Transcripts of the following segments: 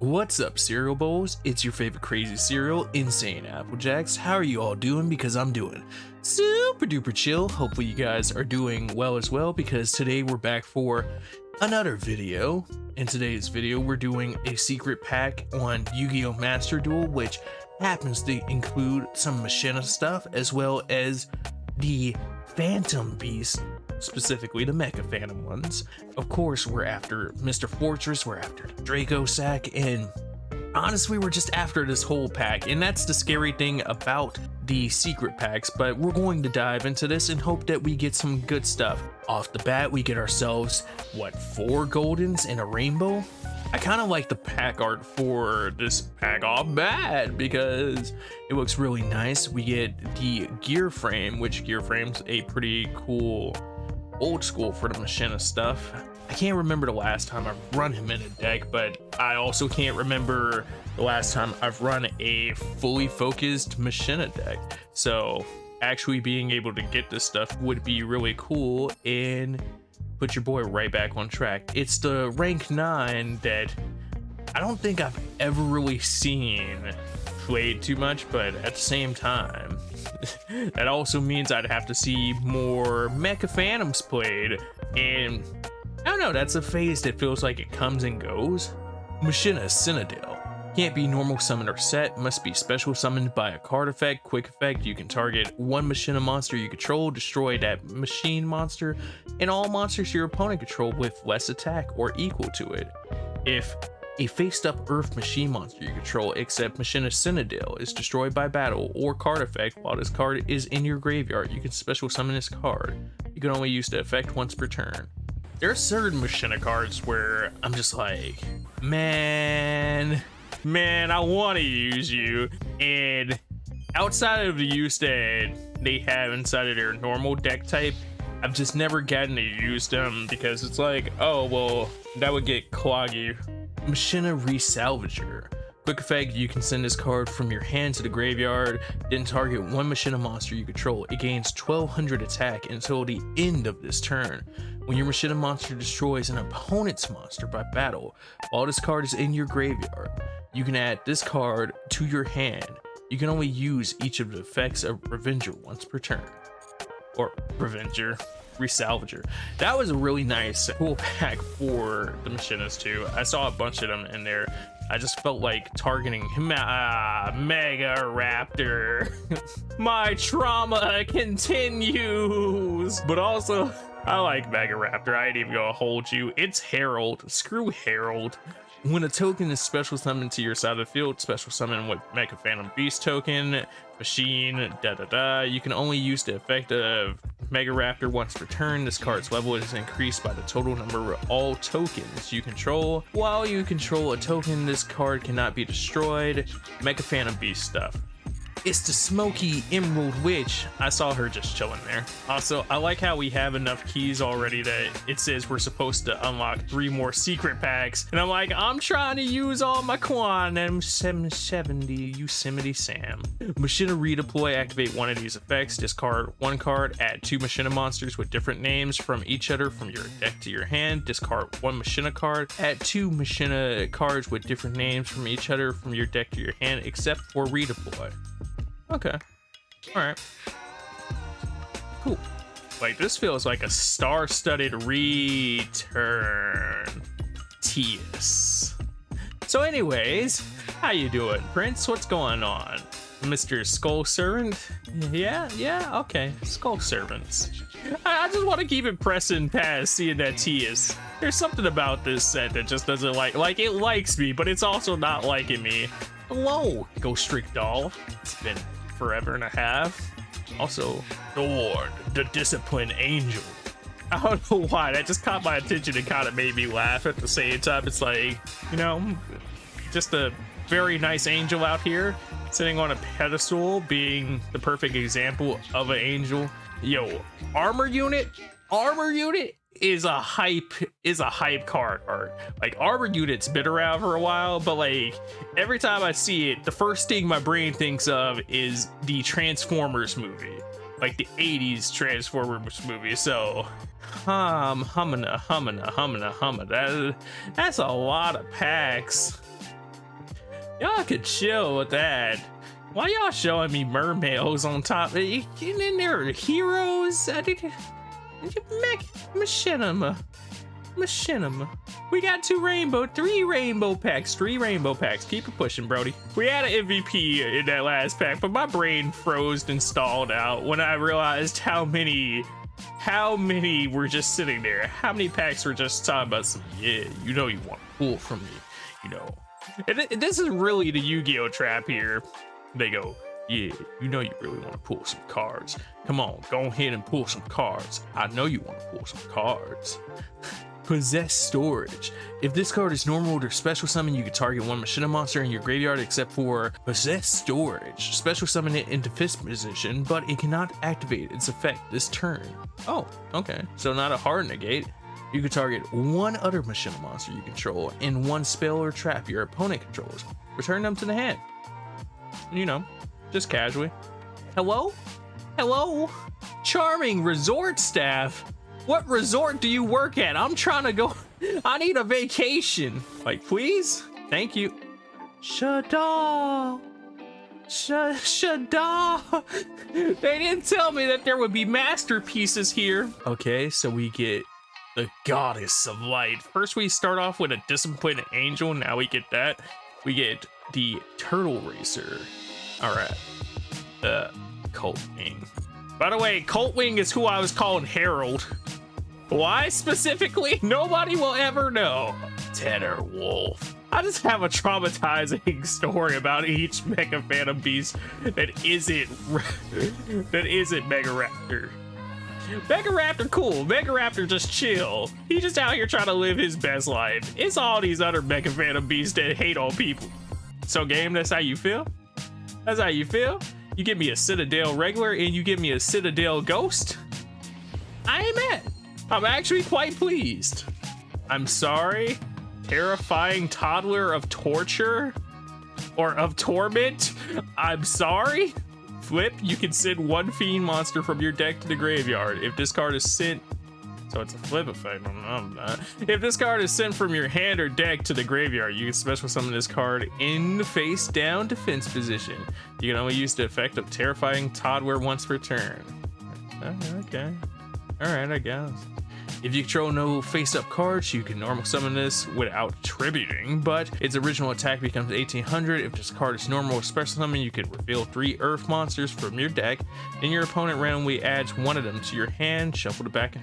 What's up, cereal bowls? It's your favorite crazy cereal, InsaneAppleJackz. How are you all doing? Because I'm doing super duper chill. Hopefully you guys are doing well as well, because today we're back for another video. In today's video, we're doing a secret pack on Yu-Gi-Oh! Master Duel, which happens to include some machina stuff, as well as the Phantom Beast, specifically the Mecha Phantom ones. Of course, we're after Mr. Fortress, we're after the Draco Sack, and honestly, we're just after this whole pack. And that's the scary thing about the secret packs, but we're going to dive into this and hope that we get some good stuff. Off the bat, we get ourselves, what, 4 goldens and a rainbow? I kind of like the pack art for this pack off bat because it looks really nice. We get the gear frame, which gear frame's a pretty cool old school for the machina stuff. I can't remember the last time I've run him in a deck, but I also can't remember the last time I've run a fully focused machina deck. So actually being able to get this stuff would be really cool and put your boy right back on track. It's the rank 9 that I don't think I've ever really seen played too much, but at the same time, that also means I'd have to see more Mecha Phantoms played, and I don't know, that's a phase that feels like it comes and goes. Machina Citadel. Can't be normal summon or set, must be special summoned by a card effect, quick effect. You can target one machina monster you control, destroy that machine monster, and all monsters your opponent control with less attack or equal to it. If a face-up earth machine monster you control except Machina Citadel is destroyed by battle or card effect while this card is in your graveyard, you can special summon this card. You can only use the effect once per turn. There are certain machina cards where I'm just like, man, I want to use you, and outside of the use that they have inside of their normal deck type, I've just never gotten to use them because it's like, oh well, that would get cloggy. Machina Resalvager. Quick effect, you can send this card from your hand to the graveyard, then target one machina monster you control. It gains 1200 attack until the end of this turn. When your machina monster destroys an opponent's monster by battle, while this card is in your graveyard, you can add this card to your hand. You can only use each of the effects of Revenger once per turn. Or Revenger. Resalvager. That was a really nice cool pack for the machinas too. I saw a bunch of them in there. I just felt like targeting Mega Raptor. My trauma continues. But also, I like Mega Raptor. I ain't even gonna hold you. It's Herald. Screw Herald. When a token is special summoned to your side of the field, special summon with Mecha Phantom Beast token, machine, you can only use the effect of Mega Raptor once per turn. This card's level is increased by the total number of all tokens you control. While you control a token, this card cannot be destroyed. Mecha Phantom Beast stuff. It's the Smoky Emerald Witch. I saw her just chilling there. Also, I like how we have enough keys already that it says we're supposed to unlock 3 more secret packs. And I'm like, I'm trying to use all my Quantum 770 Yosemite Sam. Machina Redeploy, activate one of these effects. Discard 1 card, add 2 machina monsters with different names from each other from your deck to your hand. Discard 1 machina card, add 2 machina cards with different names from each other from your deck to your hand, except for redeploy. Okay. Alright. Cool. Like, this feels like a star-studded return. Tears. So anyways, how you doing, Prince? What's going on? Mr. Skull Servant? Yeah, okay. Skull Servants. I just want to keep it pressing past seeing that Tears. There's something about this set that just doesn't like it likes me, but it's also not liking me. Hello, Ghost Streak Doll. It's been forever and a half. Also, the Ward, the Disciplined Angel. I don't know why, that just caught my attention and kind of made me laugh at the same time. It's like, you know, just a very nice angel out here sitting on a pedestal, being the perfect example of an angel. Yo, armor unit is a hype card art. Like, armor unit's been around for a while, but like every time I see it, the first thing my brain thinks of is the Transformers movie, like the 80s Transformers movie. So humana. That's a lot of packs. Y'all could chill with that. Why y'all showing me mermaids on top? And then there are heroes. Machinima. We got three rainbow packs. Keep it pushing, Brody. We had an MVP in that last pack, but my brain froze and stalled out when I realized how many were just sitting there. How many packs were just talking about some, yeah, you know you want to pull from me, you know. And this is really the Yu-Gi-Oh trap here. They go, yeah, you know you really want to pull some cards. Come on, go ahead and pull some cards. I know you want to pull some cards. Possess storage. If this card is normal or special summon, you can target one machina monster in your graveyard except for possess storage. Special summon it into fist position, but it cannot activate its effect this turn. Oh, okay. So not a hard negate. You can target one other machina monster you control and one spell or trap your opponent controls. Return them to the hand. You know, just casually. Hello? Charming resort staff. What resort do you work at? I'm trying to go. I need a vacation. Like, please? Thank you. Shada. They didn't tell me that there would be masterpieces here. Okay, so we get the goddess of light. First, we start off with a disappointed angel. Now we get that. We get the turtle racer. All right. Colt Wing. By the way, Colt Wing is who I was calling Harold. Why specifically? Nobody will ever know. Tenor Wolf. I just have a traumatizing story about each Mecha Phantom Beast that isn't Mega Raptor. Mega Raptor cool. Mega Raptor just chill. He's just out here trying to live his best life. It's all these other Mecha Phantom Beasts that hate on people. So game, that's how you feel? That's how you feel? You give me a Citadel regular and you give me a Citadel ghost? I ain't mad. I'm actually quite pleased. I'm sorry. Terrifying toddler of torture or of torment. I'm sorry. Flip, you can send one fiend monster from your deck to the graveyard. If this card is sent, so it's a flip effect. If this card is sent from your hand or deck to the graveyard, you can special summon this card in the face down defense position. You can only use the effect of terrifying toddler once per turn. Okay. All right, I guess. If you control no face-up cards, you can normal summon this without tributing, but its original attack becomes 1800. If this card is normal or special summon, you can reveal 3 earth monsters from your deck, then your opponent randomly adds one of them to your hand, shuffle it back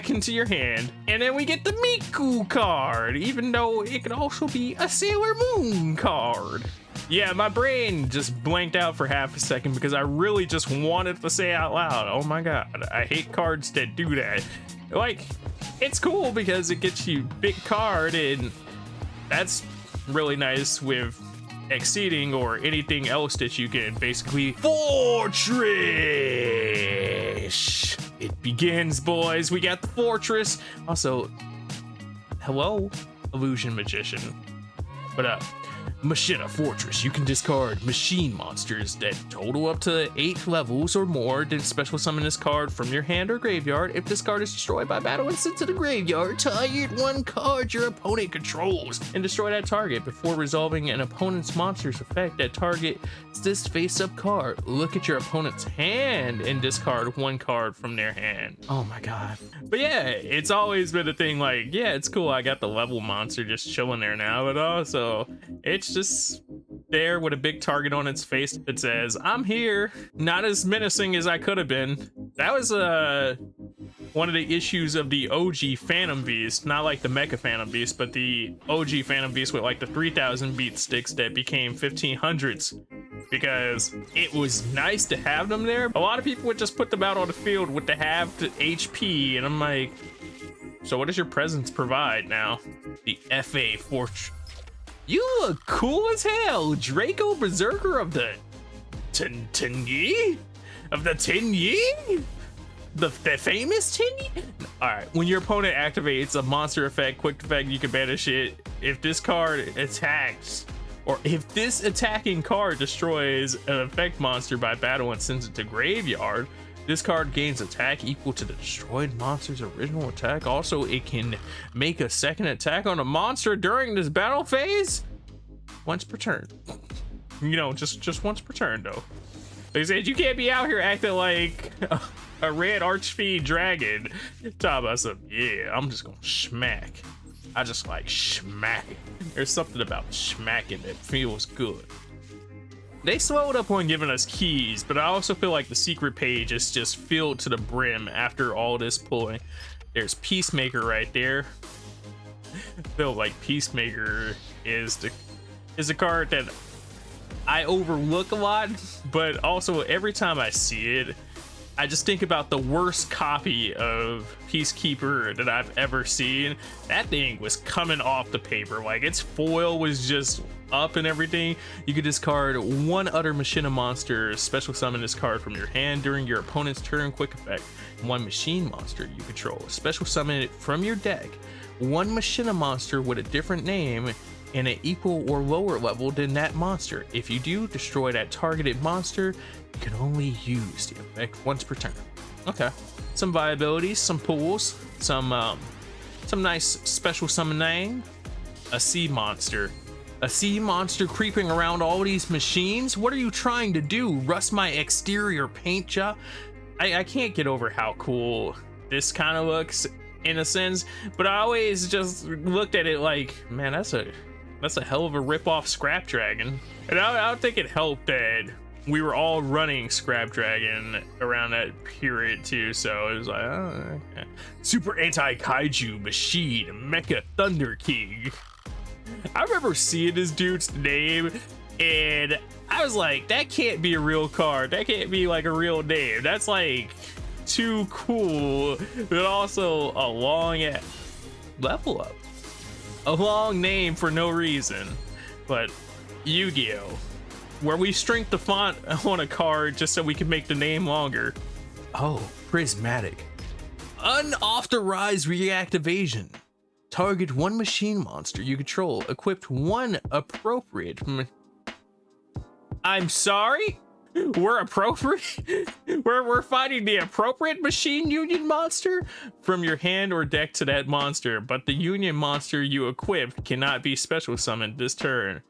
into your hand, and then we get the Miku card, even though it could also be a Sailor Moon card. Yeah, my brain just blanked out for half a second because I really just wanted to say out loud, oh my god, I hate cards that do that. Like, it's cool because it gets you big card, and that's really nice with exceeding or anything else that you can basically fortress. It begins, boys. We got the fortress. Also, hello, illusion magician. What up? Machina Fortress. You can discard machine monsters that total up to 8 levels or more, then special summon this card from your hand or graveyard. If this card is destroyed by battle and sent to the graveyard, target one card your opponent controls and destroy that target before resolving an opponent's monster's effect that targets this face-up card. Look at your opponent's hand and discard one card from their hand. Oh my god. But yeah, it's always been a thing like, yeah, it's cool, I got the level monster just chilling there now, but also it's just there with a big target on its face that says, I'm here. Not as menacing as I could have been. That was one of the issues of the OG Phantom Beast, not like the Mecha Phantom Beast, but the OG Phantom Beast with like the 3000 beat sticks that became 1500s, because it was nice to have them there. A lot of people would just put them out on the field with the halved HP, and I'm like, so what does your presence provide now? The FA Fortress. You look cool as hell, Draco Berserker of the Tenyi? Of the Tenyi? The famous Tenyi? Alright, when your opponent activates a monster effect, quick effect, you can banish it. If this card attacks, or if this attacking card destroys an effect monster by battle and sends it to graveyard, this card gains attack equal to the destroyed monster's original attack. Also, it can make a second attack on a monster during this battle phase. once per turn. You know, just once per turn though. They said you can't be out here acting like a red archfiend dragon. Talk about some, yeah, I'm just gonna smack. I just like smacking. There's something about smacking that feels good. They slowed up on giving us keys, but I also feel like the secret page is just filled to the brim after all this pulling. There's Peacemaker right there. I feel like Peacemaker is the card that I overlook a lot, but also every time I see it, I just think about the worst copy of Peacekeeper that I've ever seen. That thing was coming off the paper, like its foil was just up and everything. You could discard one other machina monster, special summon this card from your hand during your opponent's turn, quick effect. One machine monster you control, special summon it from your deck. One machina monster with a different name and an equal or lower level than that monster. If you do, destroy that targeted monster. You can only use the effect once per turn. Okay, some viabilities, some pulls, some nice special summoning. A sea monster. A sea monster creeping around all these machines? What are you trying to do? Rust my exterior paint job? I can't get over how cool this kind of looks in a sense, but I always just looked at it like, man, that's a hell of a rip-off Scrap Dragon. And I don't think it helped that we were all running Scrap Dragon around that period too, so it was like, oh, okay. Super anti-kaiju machine, Mecha Thunder King. I remember seeing this dude's name and I was like, that can't be a real card. That can't be like a real name. That's like too cool, but also a long level up. A long name for no reason. But Yu-Gi-Oh, where we shrink the font on a card just so we can make the name longer. Oh, prismatic. Unauthorized reactivation. Target one machine monster you control, equipped one appropriate. I'm sorry? We're appropriate? We're fighting the appropriate machine union monster? From your hand or deck to that monster, but the union monster you equipped cannot be special summoned this turn.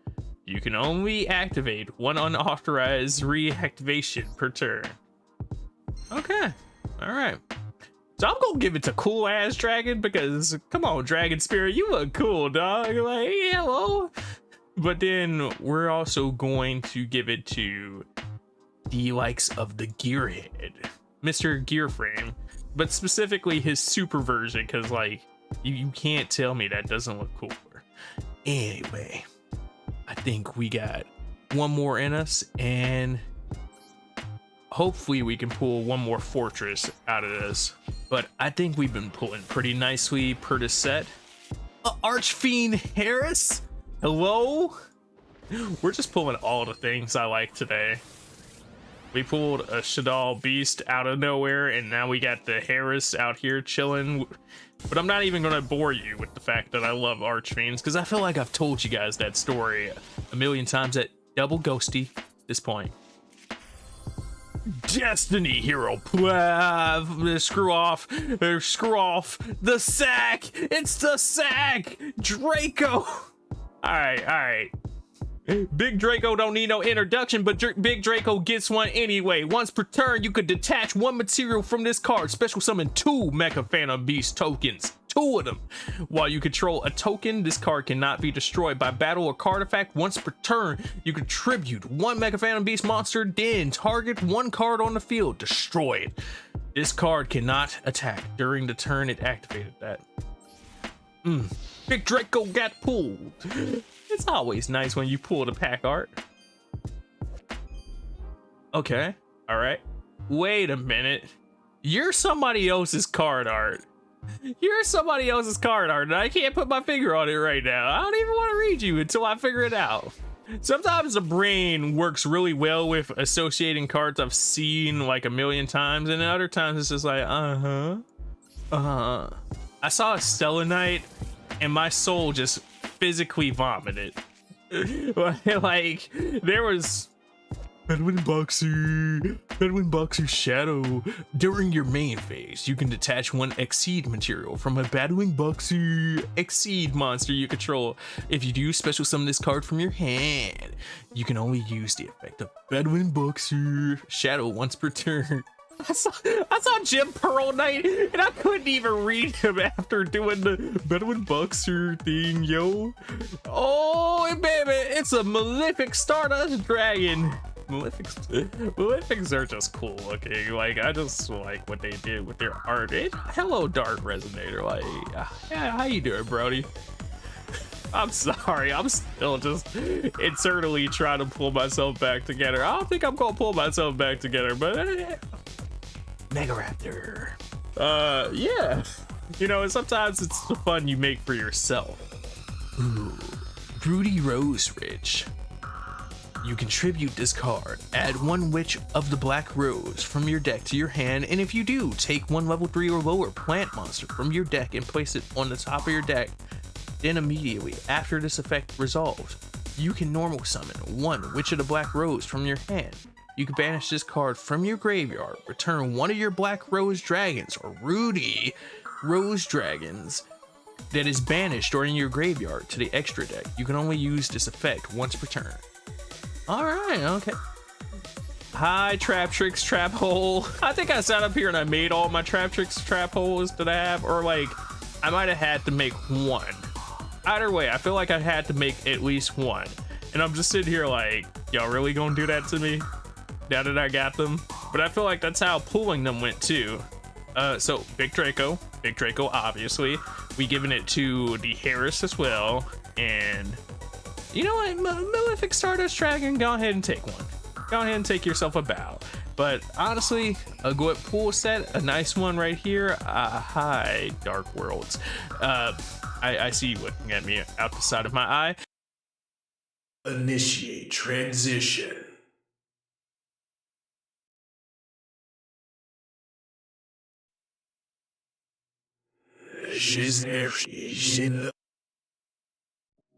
You can only activate one unauthorized reactivation per turn. Okay, all right. So I'm gonna give it to cool ass dragon because come on, Dragon Spirit, you look cool, dog. Like, hello. But then we're also going to give it to the likes of the Gearhead, Mr. Gearframe, but specifically his super version, because like you can't tell me that doesn't look cooler. Anyway, I think we got one more in us, and hopefully we can pull one more fortress out of this. But I think we've been pulling pretty nicely per the set. Archfiend Harris? Hello? We're just pulling all the things I like today. We pulled a Shadal Beast out of nowhere, and now we got the Harris out here chilling. But I'm not even gonna bore you with the fact that I love Archfiends, because I feel like I've told you guys that story a million times at double ghosty at this point. Destiny Hero, screw off the sack. It's the sack, Draco. All right. Big Draco don't need no introduction, but Big Draco gets one anyway. Once per turn, you could detach one material from this card. Special summon 2 Mecha Phantom Beast tokens. 2 of them. While you control a token, this card cannot be destroyed by battle or card effect. Once per turn, you contribute 1 Mecha Phantom Beast monster, then target 1 card on the field. Destroy it. This card cannot attack during the turn it activated that. Big Draco got pulled. It's always nice when you pull the pack art. Okay, all right. Wait a minute. You're somebody else's card art. You're somebody else's card art, and I can't put my finger on it right now. I don't even want to read you until I figure it out. Sometimes the brain works really well with associating cards I've seen like a million times, and other times it's just like, I saw a Stellanite, and my soul just physically vomited. Like, there was Bedouin Boxer Shadow. During your main phase, you can detach one Exceed material from a Bedouin Boxer Exceed monster you control. If you do special summon this card from your hand, you can only use the effect of Bedouin Boxer Shadow once per turn. I saw Jim Pearl Knight and I couldn't even read him after doing the Bedouin Boxer thing, yo. Oh, and baby, it's a Malefic Stardust Dragon. Malefics are just cool looking. Like, I just like what they did with their art. Hello, Dark Resonator. Like, yeah, how you doing, Brody? I'm sorry, I'm still just internally trying to pull myself back together. I don't think I'm gonna pull myself back together, but Mega Raptor. Yeah. You know, sometimes it's the fun you make for yourself. Ooh, Broody Rose Ridge. You contribute this card. Add one Witch of the Black Rose from your deck to your hand, and if you do, take one level 3 or lower plant monster from your deck and place it on the top of your deck. Then immediately after this effect resolves, you can normal summon one Witch of the Black Rose from your hand. You can banish this card from your graveyard, return one of your Black Rose Dragons or Rudy Rose Dragons that is banished or in your graveyard to the extra deck. You can only use this effect once per turn. Alright, okay. Hi, Trap Tricks Trap Hole. I think I sat up here and I made all my Trap Tricks Trap Holes that I have, or like, I might have had to make one. Either way, I feel like I had to make at least one. And I'm just sitting here like, y'all really gonna do that to me? Now that I got them? But I feel like that's how pulling them went too. So Big Draco obviously. We giving it to the Harris as well. And you know what, Malefic Stardust Dragon, go ahead and take one. Go ahead and take yourself a bow. But honestly, a good pool set, a nice one right here. Hi, Dark Worlds. I see you looking at me out the side of my eye. Initiate transition.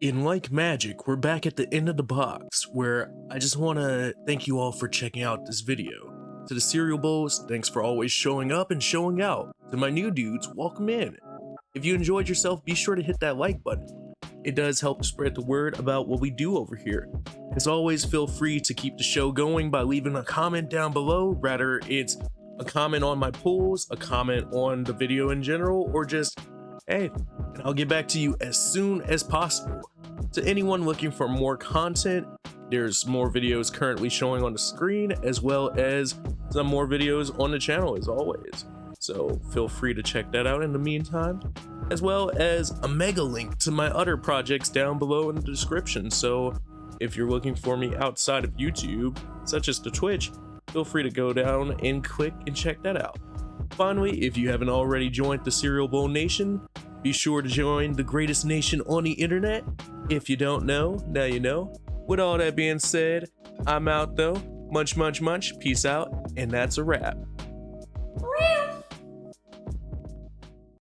In like magic, we're back at the end of the box, where I just want to thank you all for checking out this video. To the Cereal Bowls, thanks for always showing up and showing out. To my new dudes, welcome in. If you enjoyed yourself, be sure to hit that like button. It does help spread the word about what we do over here. As always, feel free to keep the show going by leaving a comment down below. Rather, it's a comment on my polls, a comment on the video in general, or just, hey, and I'll get back to you as soon as possible. To anyone looking for more content, there's more videos currently showing on the screen, as well as some more videos on the channel as always. So feel free to check that out in the meantime, as well as a mega link to my other projects down below in the description. So if you're looking for me outside of YouTube, such as the Twitch, feel free to go down and click and check that out. Finally, if you haven't already joined the Cereal Bowl Nation, be sure to join the greatest nation on the internet. If you don't know, now you know. With all that being said, I'm out though. Munch, munch, munch. Peace out. And that's a wrap.